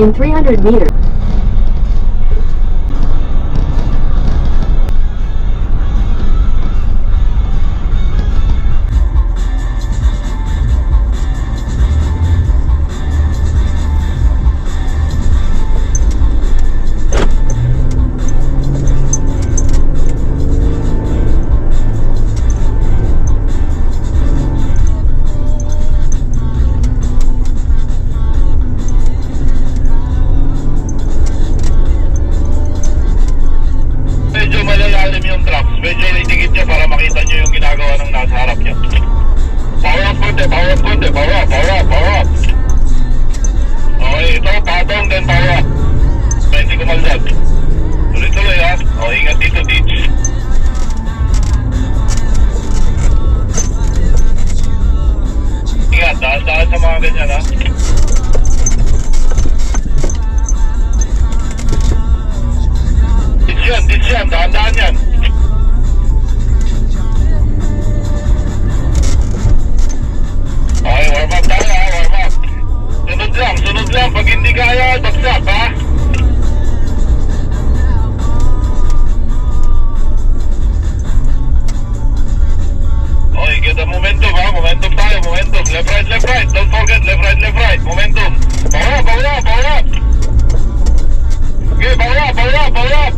In 300 meters. Medyo malalalim yung trucks. Medyo itigit niya para makita niyo yung ginagawa ng nasa harap niya. Power up konti, power up konti, power up, power up, power up. Okay, ito, patong, then power up. Hindi ko maldag. Tuloy-tuloy ha. O, ingat dito, Teach. Ingat, daan-daan sa mga ganyan ha. Ditch yan, daan-daan yan. Okay, warm up tayo ha, warm up. Sunod lang, pag hindi kaya, bagsak ha. Okay, get the momentum ha, momentum tayo, momentum. Left, right, don't forget, left, right, momentum. Power up, power up, power up. Okay, power up, power up, power up.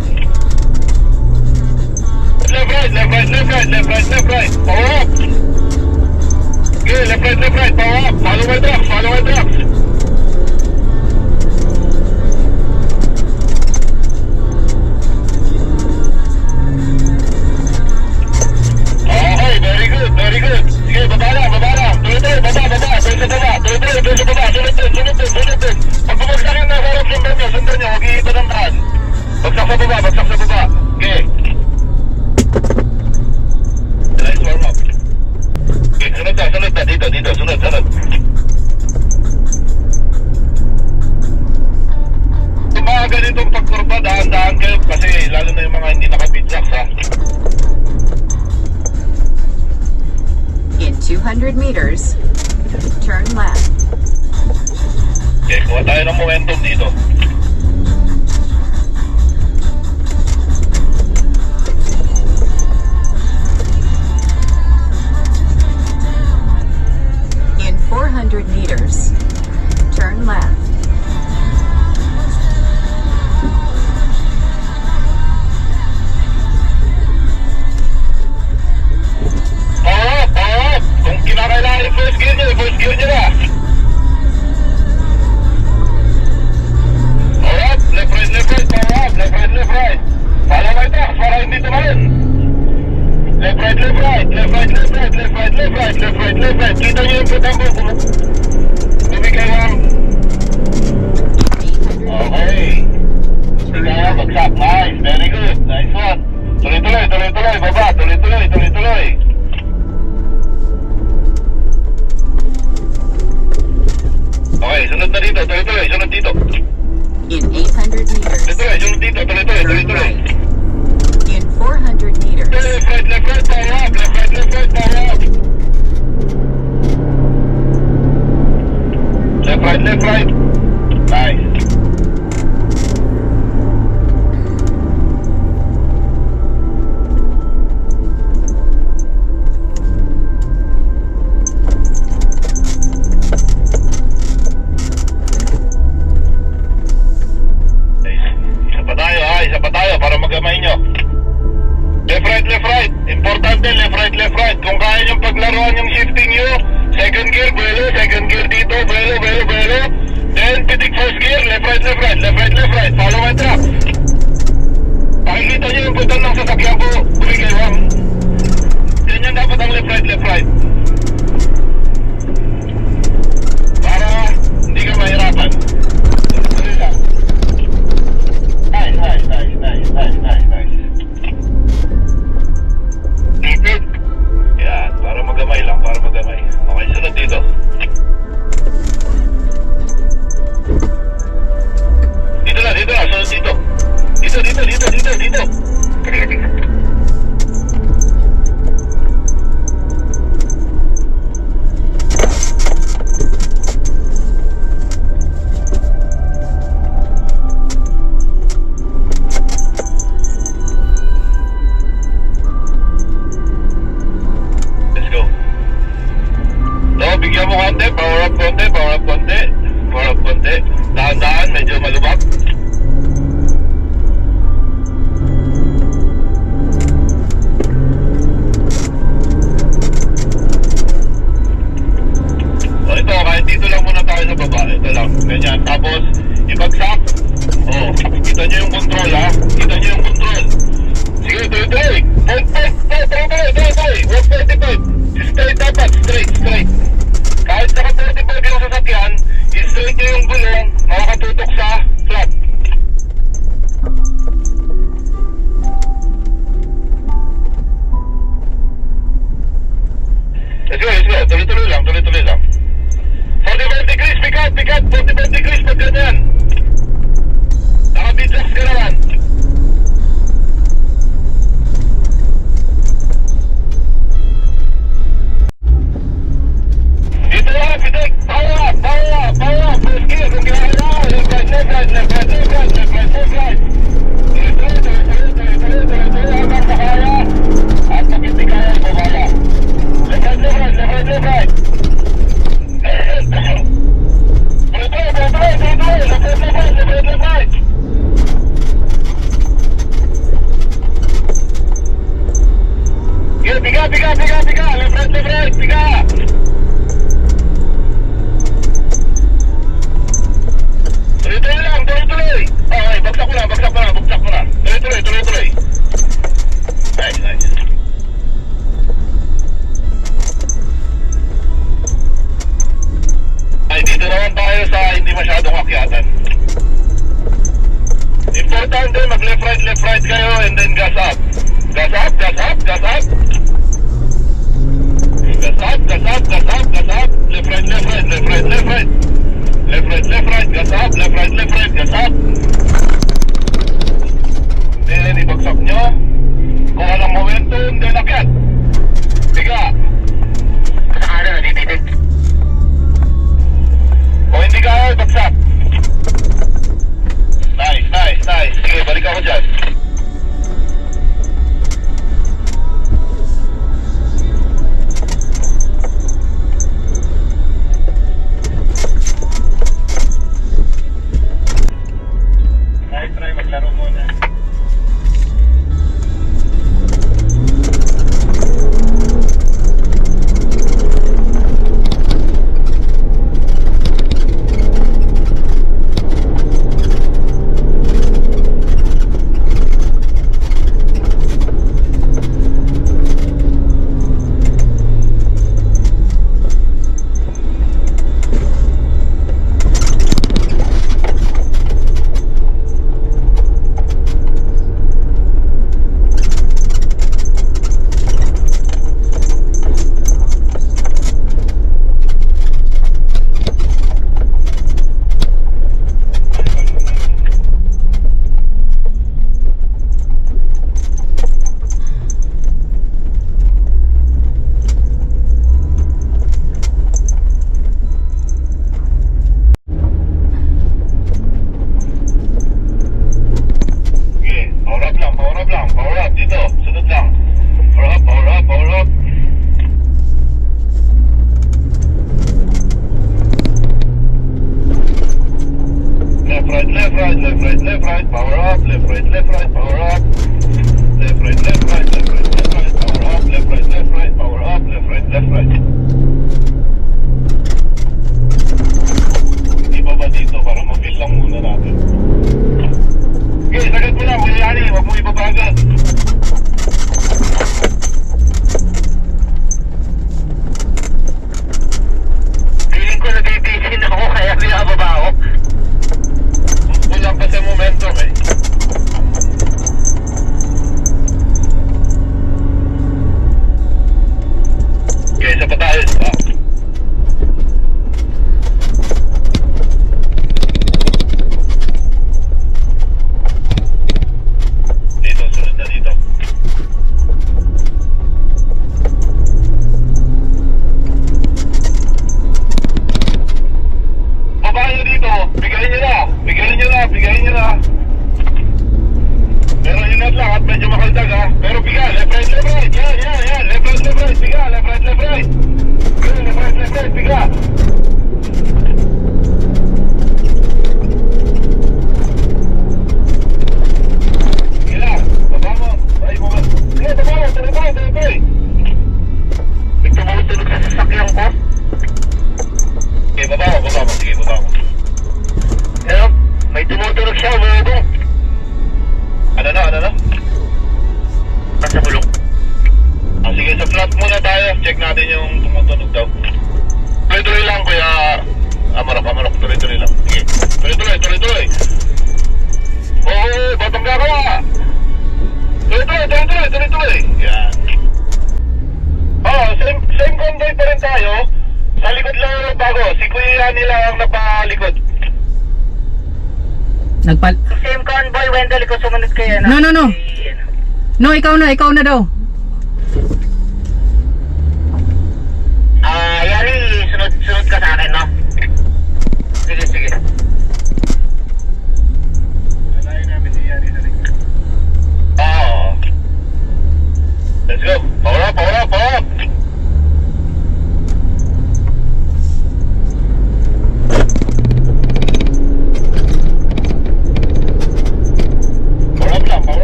Left, right, power up. Okay, left, right, power up. Follow my trucks, follow my trucks. Okay, very good, very good. Sige, baba na. Tuloy-tuloy, baba. Tuloy sa baba. Sunod din. Pag bumagsak yung nasa harap, sundan nyo. Huwag iiba ng daan. Bagsak sa baba. Okay. Nice warm up. Okay, sunod na. Dito. Sunod. Yung mga ganitong pagkurba, dahan-dahan kayo kasi lalo na yung mga hindi naka-beadsacks ha. In 200 meters, turn left. Okay, kuha tayo ng momentum dito. In 400 meters, turn left. Power up! Kung kinakailangan yung first gear nyo na. Power up! Left, power up! Left, right. Follow my tracks para hindi tumalun. Left, right. Kita nyo yung putang ko. Bumigay lang. Okay. Sige, bagsak. Nice, very good. Nice one. Tuloy-tuloy, baba. Tuloy-tuloy. Okay, sunod na dito. Tuloy-tuloy, sunod dito. In 800 meters, Tuloy-tuloy, sunod dito. turn Tuloy-tuloy. right. In 400 meters, Left, right, power up. Left, right, power up. Left, right. Nice. Isa pa tayo para magamay nyo. Left, right. Importante, left, right. Kung kaya nyo paglaruan yung shifting nyo, second gear, buelo, second gear dito, buelo. Then, pitik first gear, left, right. Follow my track. Pakikita nyo yung button ng sasakyan ko, bumigay lang. Ganyan dapat ang left, right. Para hindi ka mahirapan. Tuloy lang. Nice. Tipid. Yan, para magamay lang. Okay, sunod dito. Dito na, sunod dito. Dito. konti, power up konti, power up konti. Power up konti. Dahan-dahan, medyo malubak. O ito, kahit dito lang muna tayo sa baba. Ito lang, ganyan. Tapos, ibagsak. O, kita nyo yung control ha. Kita nyo yung control. Sige, tuloy-tuloy. Tuloy-tuloy. 145. Straight dapat, straight. Kahit naka 45 yung sasakyan, straight nyo yung gulong, makakatutok sa flat. Let's go. Tuloy-tuloy lang. 45 degrees, pikat. 45 degrees pag ganyan. Naka-beatbox ka naman. Dito lang, pitik. Power up. First gear, kung ginagawa. Left right. Tuloy-tuloy hanggang makaya. At pag hindi kaya, bumaya. Left right. Left right. Yeah, piga. Left right, piga. Tuloy-tuloy lang. Okay, bagsak mo na. Tuloy-tuloy. Nice. Ay, dito naman tayo sa hindi masyadong akyatan. Importante, mag left right kayo and then gas up. Gas up. Left right. Gas up. Gas up. Then, ibagsak nyo. Kung walang momentum, then akyat. Tiga. O hindi kaya, bagsak. Nice. Sige, balik ako dyan. Try maglaro muna. Left right, power up, left right, power up. Left right, power up, left right, power up, left right. Hindi pa ba dito para mag-fill lang muna natin? Okay, sagad mo lang, Mayani, huwag mo ibabagal. Feeling ko nagtitigil ako kaya binababa ako. Kulang pa sa momentum eh. Okay, sa pataas. tunog daw. Tuloy-tuloy lang, kuya. Amarok. Tuloy-tuloy lang. Sige. Tuloy-tuloy. Oo, batang gagawa. Tuloy-tuloy. Yan. Same convoy pa rin tayo. Sa likod lang ang bago. Si kuya nila ang napalikod. Same convoy, Wendell, ikaw sumunod kayo na. No. No, ikaw na daw. Yari, sunod ka sa akin, no? Sige. Alayin namin si Yari sa likod. Oo. Let's go. Power up. Power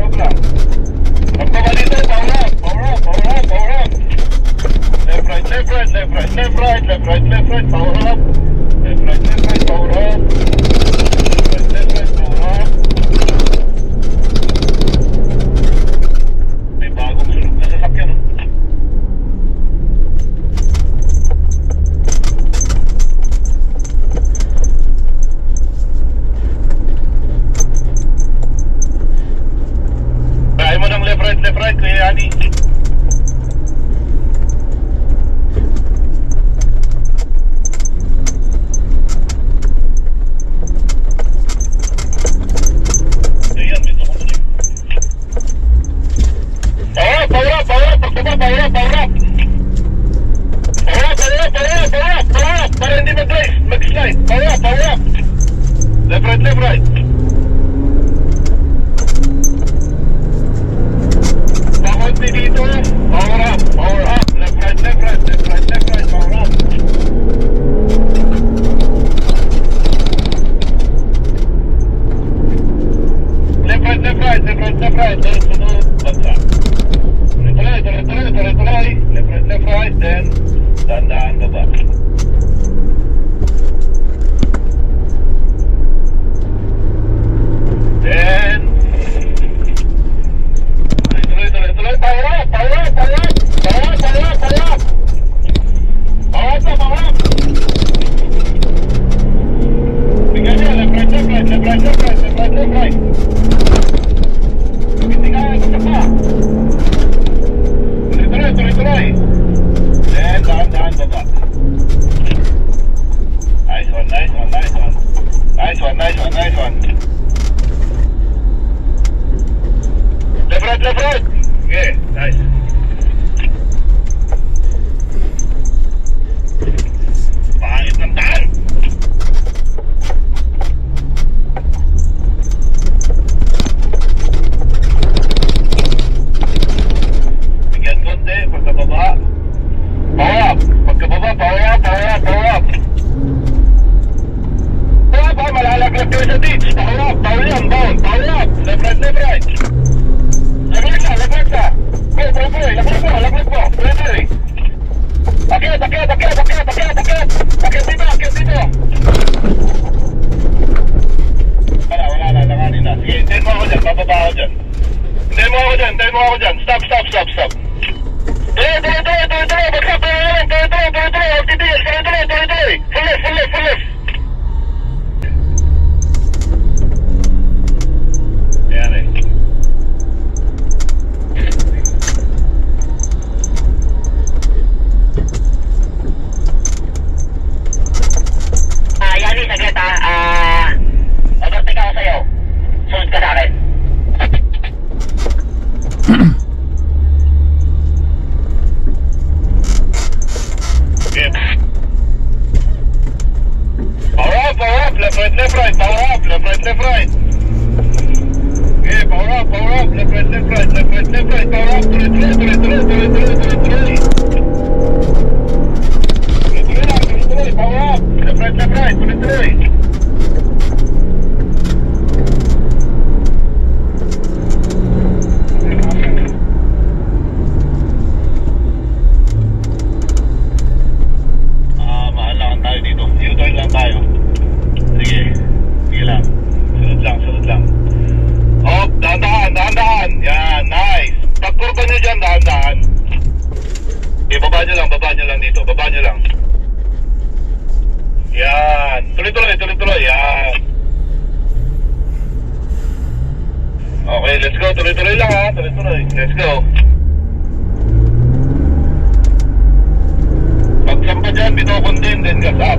up lang. Pagpaba dito, power up. Left, right, power up. Left, right, power up. May bagong sunog na sasakyan, no? Kaya mo ng left, right, Kuya Yani. Ayan, may tumutuloy. Power up. Pagkaba, power up. Para hindi mag-slide. Power up. Left, right. Pakunti dito. Power up. Left, right. Power up. Left, right. Sunod. Bagsa. Tuloy. Left, right. Then, dahan baba. Then, tuloy. Power up. Bigyan niya. Left, right. Hindi ka, isa pa. Tuloy. Then, dahan baba. Nice one. Left, right. Okay, nice. Pangit ng daan. Bigyan konti, pagkababa. Power up. Power up. Malalaglag kayo sa ditch. Power up. Left, right. Laglag ka. Go. Laglag mo. Tuloy. Akit dito. Wala na, langanin na. Sige, hintayin mo ako dyan, bababa ako dyan. Hintayin mo ako dyan. Stop. Tuloy. Bagsak, tuloy. Magtitigil, tuloy. Full left. Ayan eh. Yani, saglit overtake ako sa'yo. Sunod ka sa akin. Okay. Power up. Left, right. Power up. Left, right. Okay, power up. Left, right. Power up. Tuloy. Power up. Left, right. Tuloy. Mahal tayo dito. U-turn lang tayo. Sige lang. Sunod lang. Oh, dahan-dahan. Yan, nice. Pagkurba nyo dyan, dahan-dahan. Yan. Tuloy-tuloy. Yan. Okay, let's go. Tuloy-tuloy lang ha. Tuloy-tuloy. Let's go. Pagsampa dyan, bitokon din. Then gas up.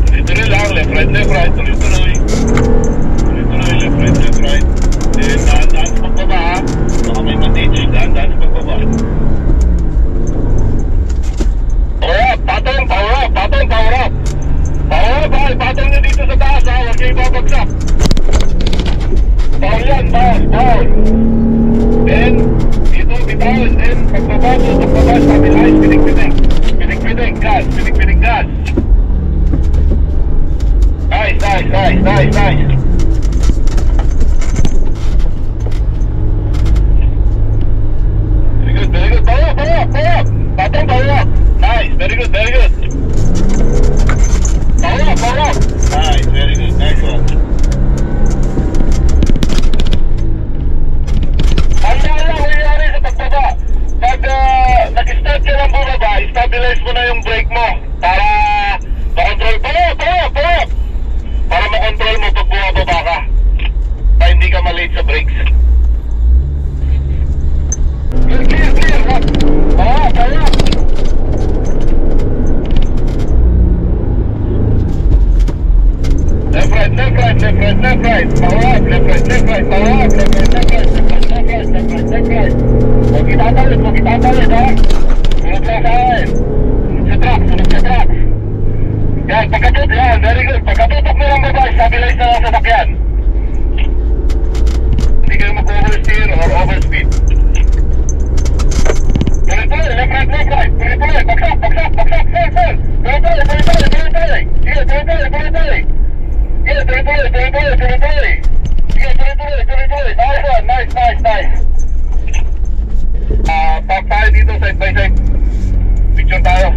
Tuloy-tuloy lang. Left, right. Tuloy-tuloy. Tuloy-tuloy. Left, right. Then daan-daan sa pagbaba ha. Baka may matich. Daan-daan sa pagbaba. Power up. Patong. Power up. Patong nyo dito sa taas ha. Huwag kayo babagsak. Bawal yan. Bawal. Then, dito, bitawan. Then, pagbaba, stabilize, pinig-pinig. Pinig-pinig, gas. Nice. Very good. Power up. Patong, power up. Nice, very good. Power up. Nice, very good. Nice one. Ang nangyari sa pagbaba, pag nag-start ka ng bumaba, stabilize mo na yung brake mo para makontrol. Power up. Para makontrol mo pag bumababa ka. Para hindi ka malate sa brakes. Clear. Power up. Left, right. Power up. Left, right. Power up. Left, right. Huwag itatalit, ha? Sunod lang sa akin. Sunod sa truck. Yan, pagkatutok, yan. Very good. Pagkatutok mo lang baba, stabilize na lang sa sakyan. Hindi kayo mag-oversteer or overspeed. Tuloy, left, right. Tuloy. Bagsak. Full. Tuloy. Sige, tuloy. Yeah, tuloy. Sige, tuloy. Nice. Park tayo dito, side by side. Picture tayo.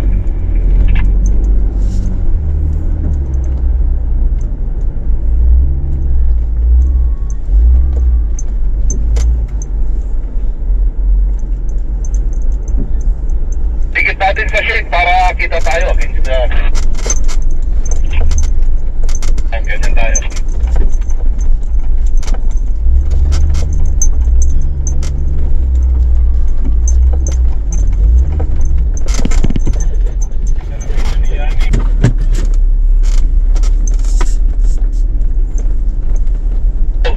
Dikit natin sa shade para kita tayo against the... Ganyan tayo.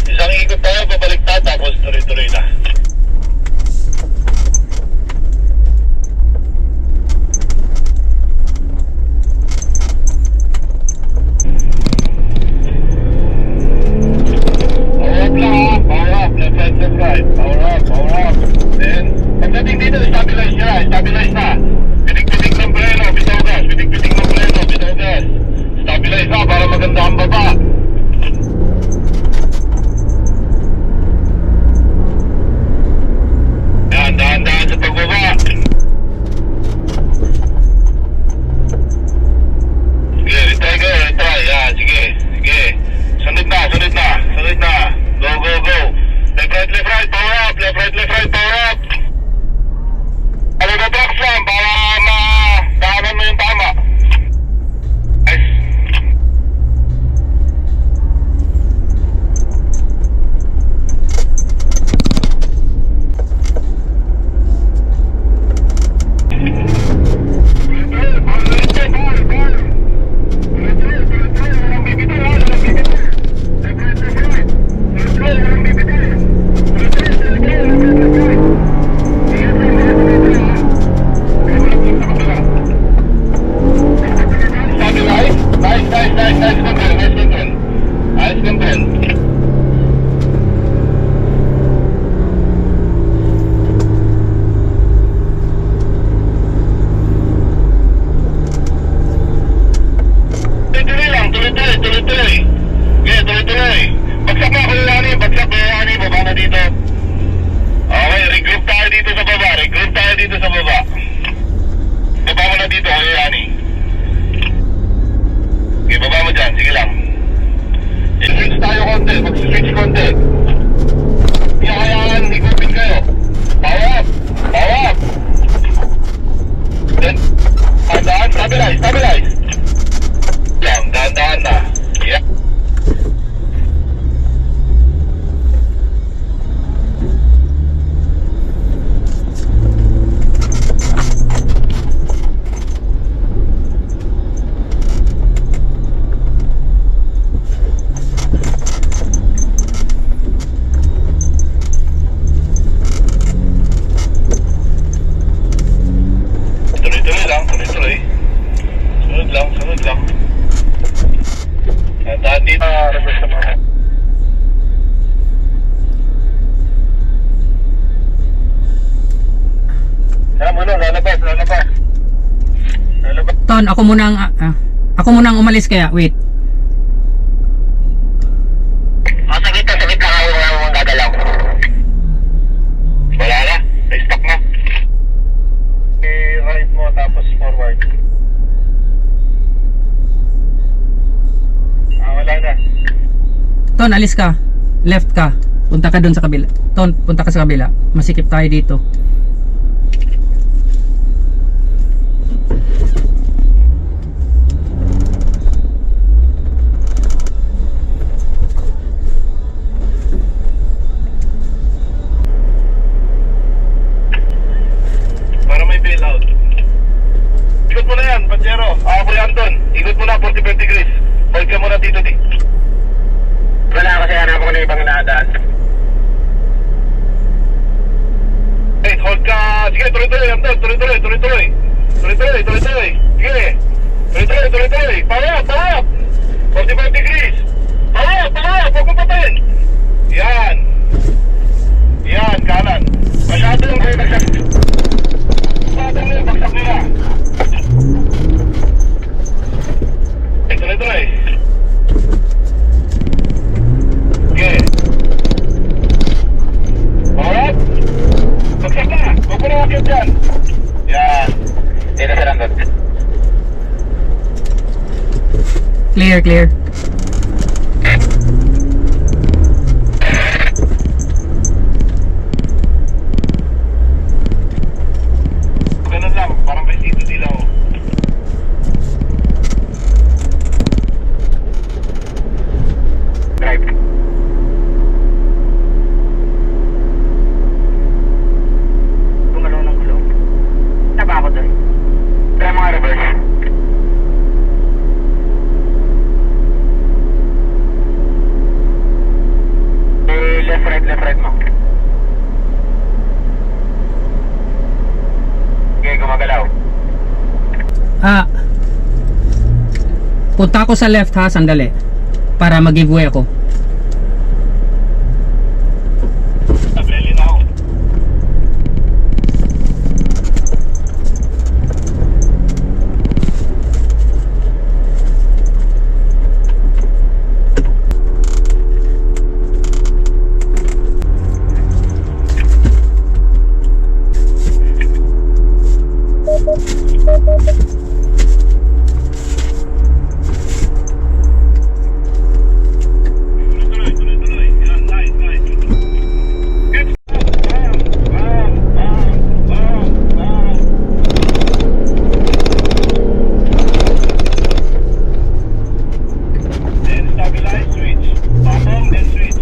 Isang ikot tayo, babaliktad, tapos tuloy-tuloy na. Left, right. Power up. Then, pagdating dito, stabilize na. Pinig-pinig ng preno, bitaw gas. Stabilize na para maganda ang baba. Yan, dahan-dahan sa pagbaba. Sige, retry. Yan, sige. Sunod na. Go. Left, right, power up. Ano na trucks lang para madaanan mo yung tama. Nice. Ton, ako muna ang umalis kaya. Wait. O, saglit lang ako mong gagalaw. Wala na. Na-stuck na. I-right mo tapos forward. Wala na. Ton, alis ka. Left ka. Punta ka dun sa kabila. Ton, punta ka sa kabila. Masikip tayo dito. Para may bailout. Ikot mo na yan, Pachero. Kuya Anton, ikot mo na 45 degrees. Hold ka muna dito, di. Wala kasi hanap ko na ibang nadaan. Wait, hold ka. Sige, tuloy-tuloy, Anton. Tuloy-tuloy. Sige. Tuloy-tuloy. Power up. 45 degrees. Power up. Huwag mo patayin. Yan, kanan. Masyadong may bagsak. Masyadong may bagsak nila. Tuloy-tuloy. Sige. Power up. Bagsak na. Huwag mo na wakit dyan. Yan. Dito sa Randot. Clear. Ganun lang. Parang may dito sila. Drive. Gumalaw ng gulong. Taba ako doon. Try mga reverse. Left right mo. Okay, gumagalaw. Punta ako sa left ha, sandali. Para mag-giveaway ako. Tabeli na ako. Tuloy. Yan, nice. Good. Bam. Then stabilize, switch. Bottom, then switch.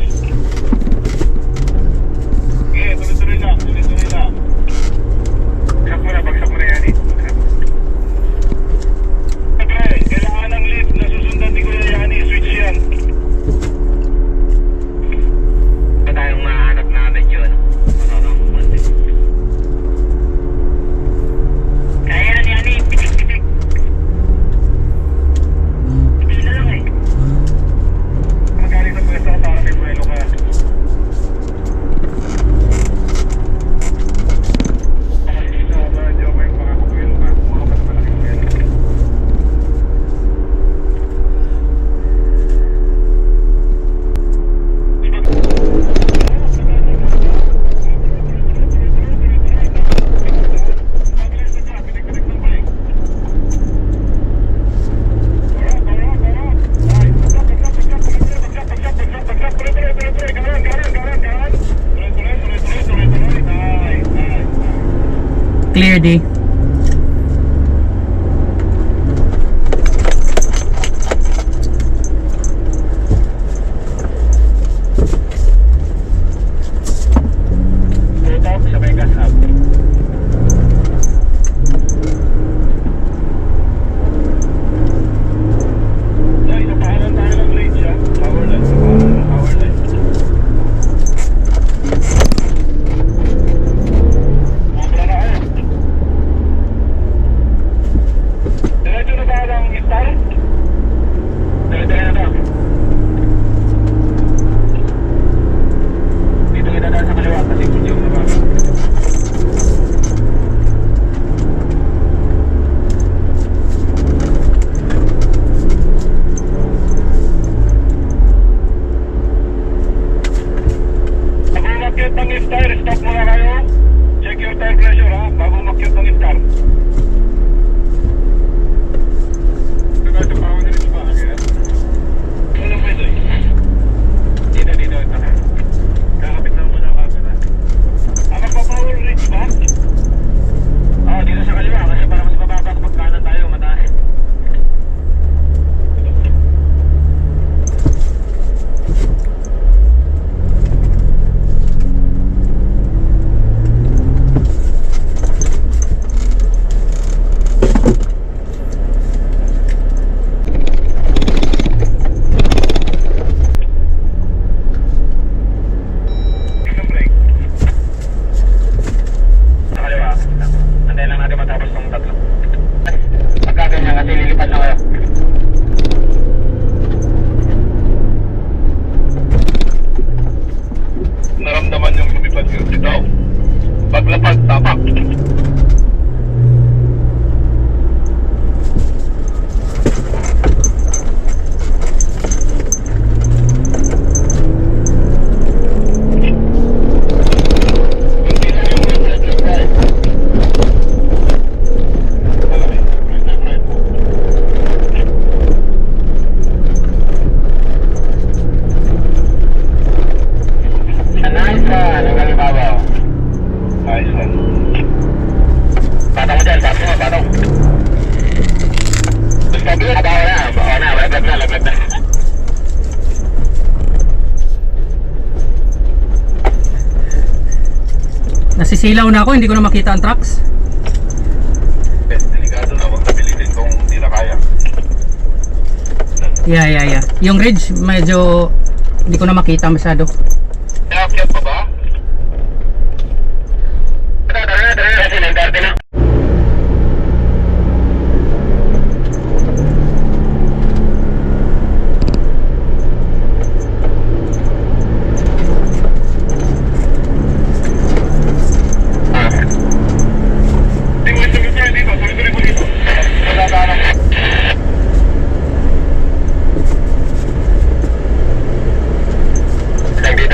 Okay, tuloy lang. Bagsak mo na yan eh. Okay, kailangan ng lift na susundan ni Kuya Yani, switch yan. Ito tayong mahanap na medyo kaya na yan eh. Hindi na lang eh. Magaling sa pwesto ko para may buwelo ka. Medyo may makakubuelo ka. Mga mas malaking buwelo. Clear D. Tutok, sabay gas up. Ay, napahalan tayo ng range ah. Power line. Mabra na kayo. Diretso na ba lang start? Diretso na ba? Dito kita daan sa kaliwa kasi yung na ba? akyat ng Star. Ito pa ako ganito ba? Wala pwede. Dito. Kakapit lang muna ako na. Magpa-power reach ba? Oo, dito sa kaliwa kasi para mas mababa kapag kanan tayo, mataas. Isang break. Sa kaliwa. Antayin lang natin matapos ng tatlo. Pagka ganyan kasi lilipad na kayo. Naramdaman yung lumipad yung bitaw. Paglapag, tapak. Nice one, ang galing babaw. Nice one. Patong mo dyan, patong. Gusto mo, babaw na, laglag na. Nasisilaw na ako, hindi ko na makita ang trucks. Delikado na, huwag nabilitin kung hindi na kaya. Yeah. Yung ridge, medyo hindi ko na makita masyado. Akyat pa ba? Tara, kasi nandarte na. Tuloy mo dito. Wala ba na? Lang dito.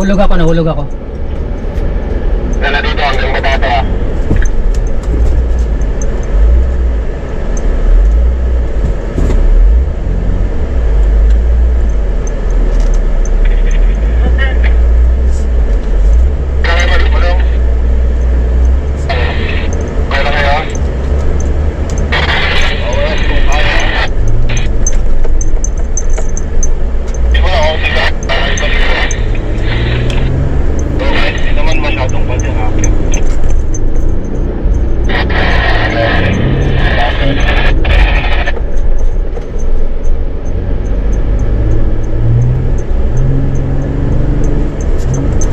Nahulog ako. Gana dito hanggang matata. Kaya ba di mo? Kaya na kaya? Oo, kung kaya. Di mo na ako siga. Ibalik ko. Okay, hindi naman masyadong pwede na.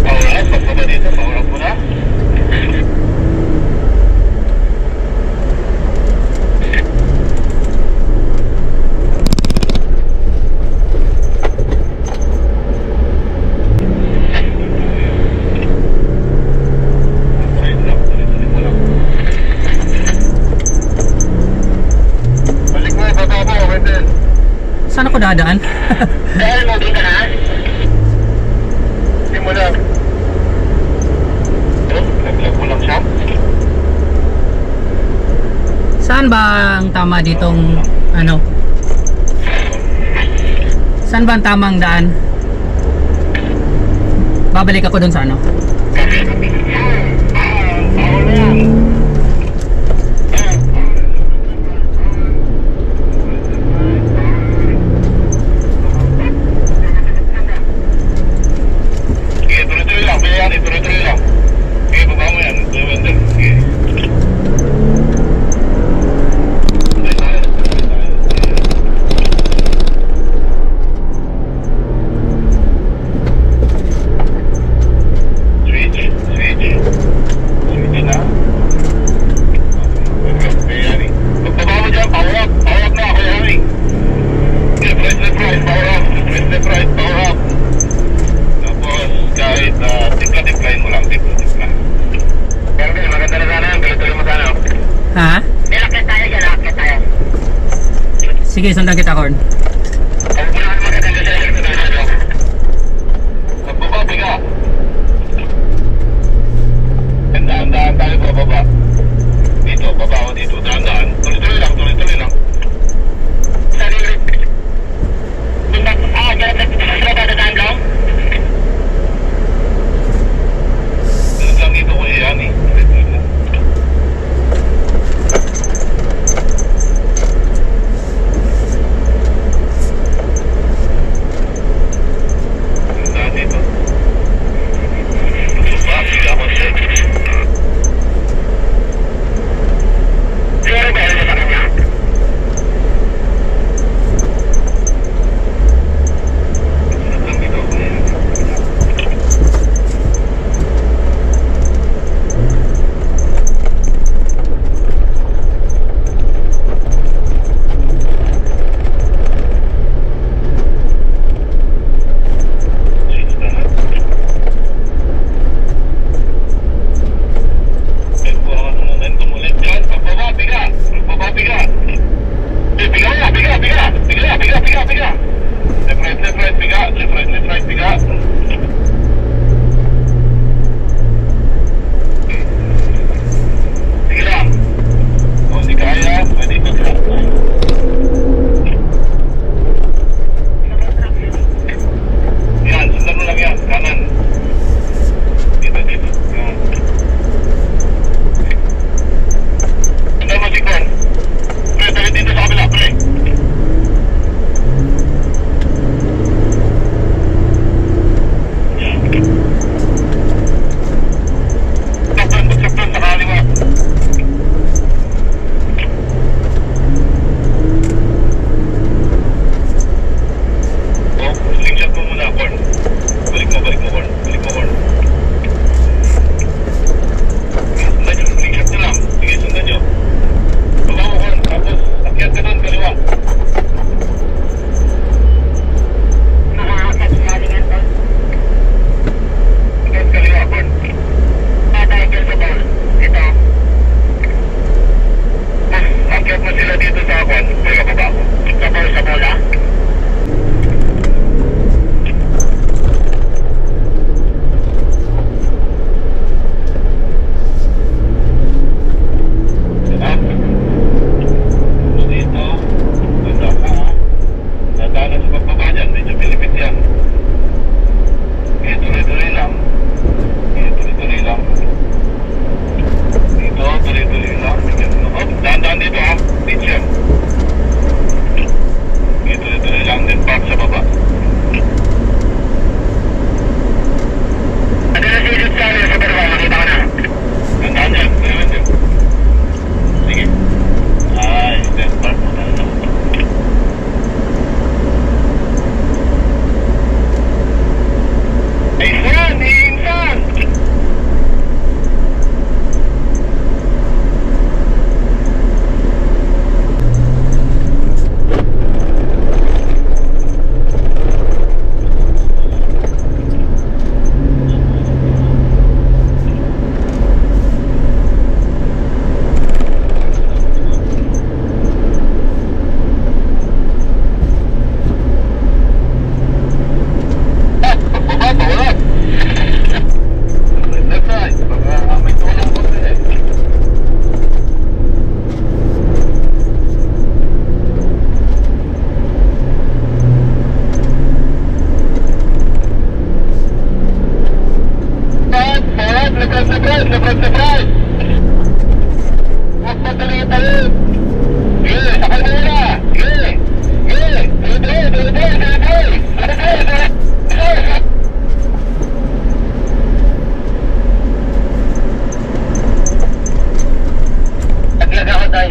Alright, pagbaba dito, power up mo na. Tuloy mo lang. Balik mo, baba mo, Wendell. Saan ako dadaan? Dahil moving ka na? Hindi mo lang. Naglag mo lang siya. Saan ba ang tama ditong ano? Saan ba ang tamang daan? Babalik ako dun sa ano? Power na yan. Sige, tuloy-tuloy lang. Kaya yan, tuloy-tuloy lang. Sige, baba mo yan. Wendell. Sige. Tuloy tayo. Tuloy tayo. Switch. Switch. Switch na. Kaya yan eh. Pagbaba mo dyan, power up. Power up na. Kaya yan eh. Sige, press left right, power up. Press left right, power up. Tapos, kahit timpla-timplahin mo lang. Timpla-timpla. Pero maganda na sana. Tuloy-tuloy mo sana. Ha? Nilakit tayo dyan, lakit tayo. Sige, sundan kita, Korn. Huwag mo naman maganda sa sir. Magbaba, biga. Daan-daan tayo bababa. Dito, baba ako dito. Daan-daan. Tuloy-tuloy lang, tuloy-tuloy lang. Sarili. Dyan na dadaan lang? Ganun lang dito ko yan eh. Tuloy-tuloy lang.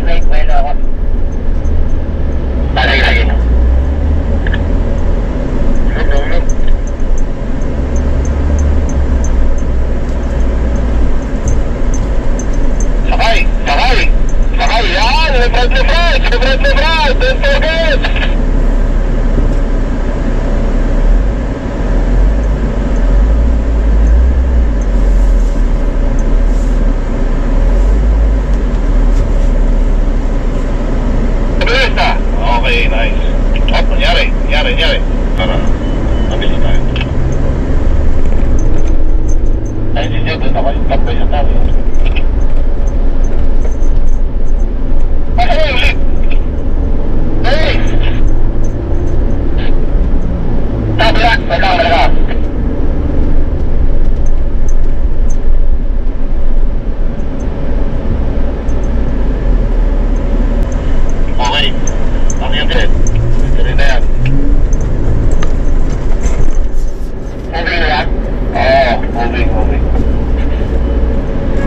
Wait, wala ako. Talay. Sakay, yan! Left right, don't forget! Mabilis na! Okay, nice. Hop, nangyari. Para, mabilis tayo. Ay, hindi nyo, doon ako yung top by sa tabi. Hey! Tabla! Wala. Okay. Ano yung din? Ito rin na yan. Moving na yan? Oo, moving.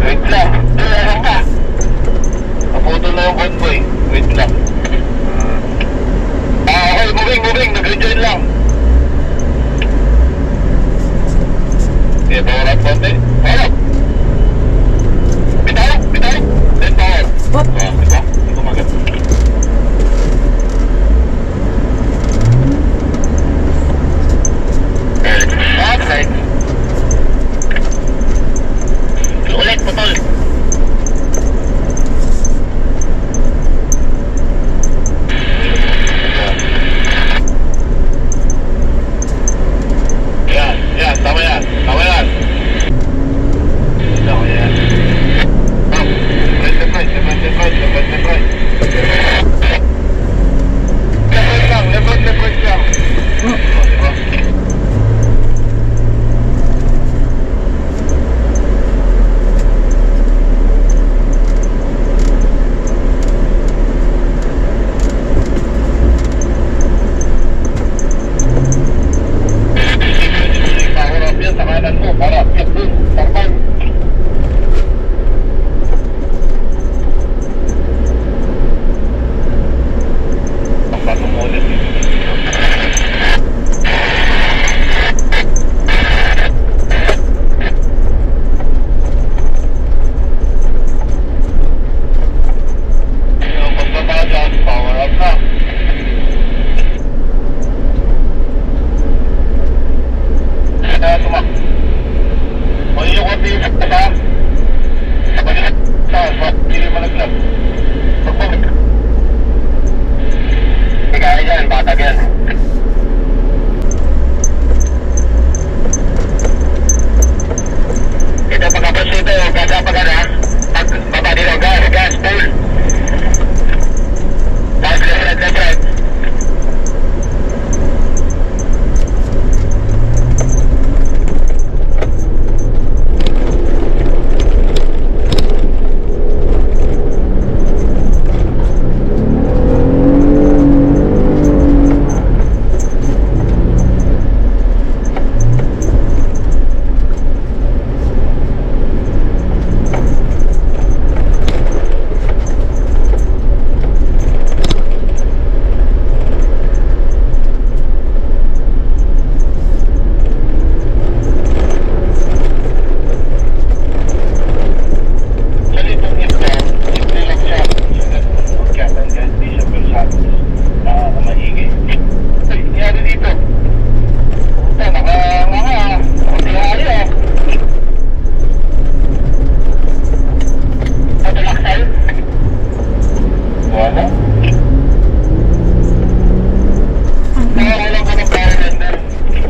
Wait lang. Meron ka. Naputol na yung convoy. Wait lang. Okay, moving. Nag-rejoin lang. Okay, power up konti. Power up. Bitaw. Then power. What? Diba? Hindi ko magat. Okay. Ulit, putol. Yan, tama yan. Yan. Up. Left right. Left right lang. Diba? Power up yan sa kanan mo. Para, yan dun. Tarpan. Pasok mo ulit. Pagbaba dyan, power up na. Tumak. O yung konti yung sakta. Balik sa hindi malaglag. Pagpapit. Hindi kaya yan, batag yan. Ito pagkapos ito, pagkapagan ha. Baba dito, gas, pull. Left right.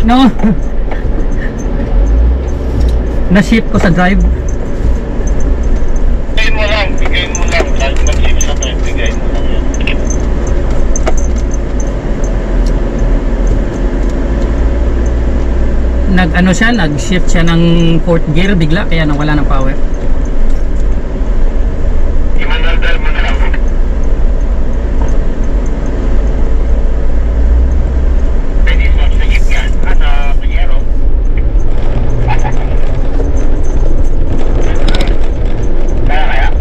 No. Na-ship ko sa drive. Bigayin mo lang. Kahit mag-ship sa drive, bigayin mo lang yan. Nag-shift siya ng fourth gear bigla kaya nawala ng power. Imanaldal mo na lang. Pwede swap sa jeep yan. Sa Panyero. Kaya.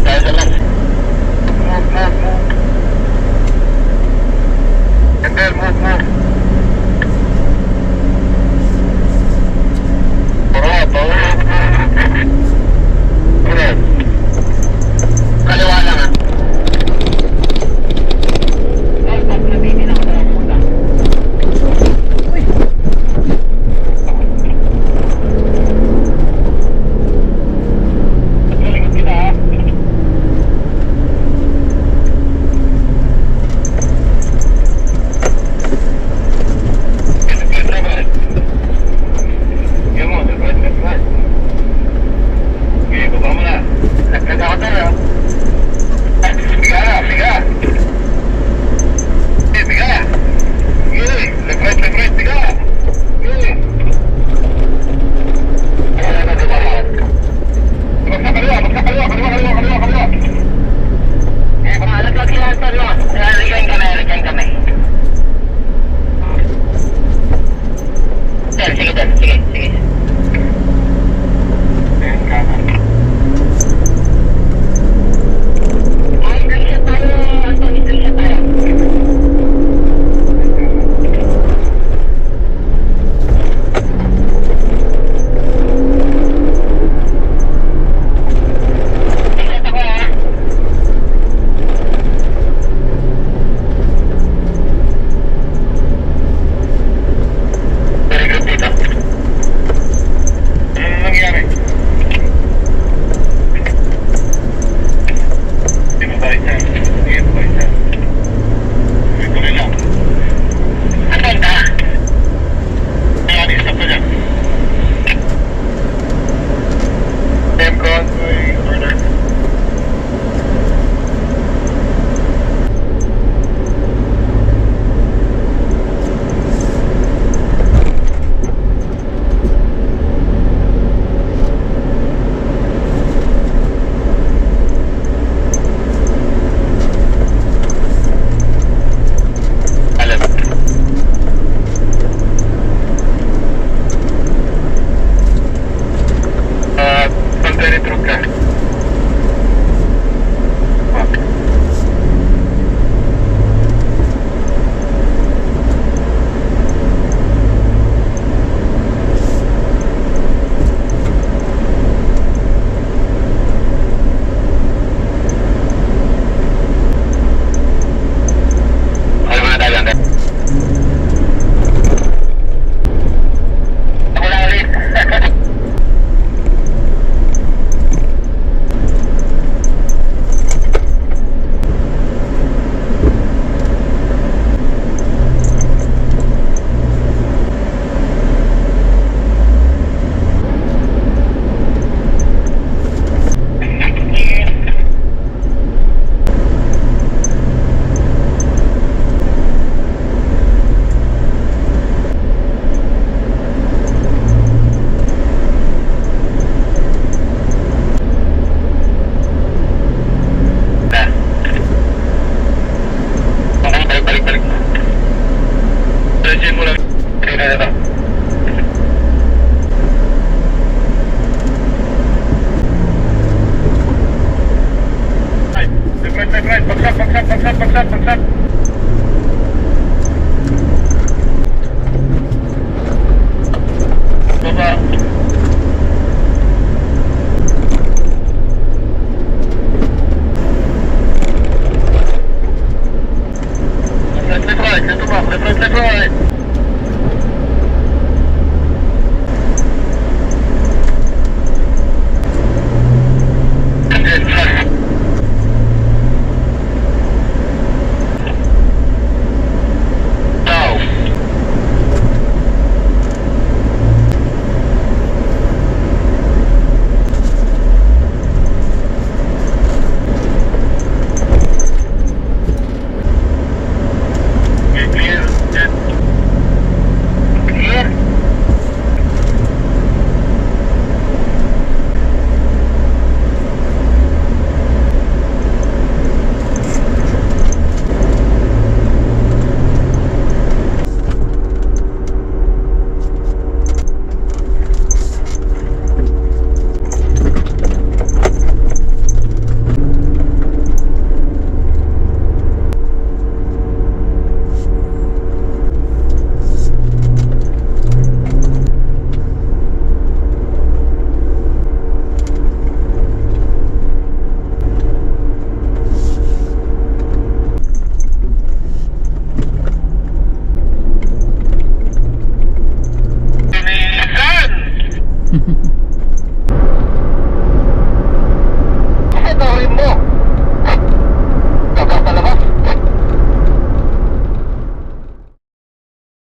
Tayo sa last. Move. And then move. Forward. Correct. Kaliwa lang ah. Galingon kita ah. Okay, baba mo na. Laglag ako tayo. Biga na, biga. Okay, biga. Okay, left right, biga. Okay. Ayan na, diba? Kaliwa. Okay, laglag sila sa no. Regain kami. Sige. Ayan, kanan. Very good dito. Ano nangyari? Hindi mo tayo dyan. Tuloy lang. Saan ka? Ayan, stop ka dyan. Same convoy, order. Alam. Pantay truck ka. Ano ba na tayo lang? Ako lang ulit. Balik. Diretsuhin mo lang. Tingnan na ito. Right. Bagsak.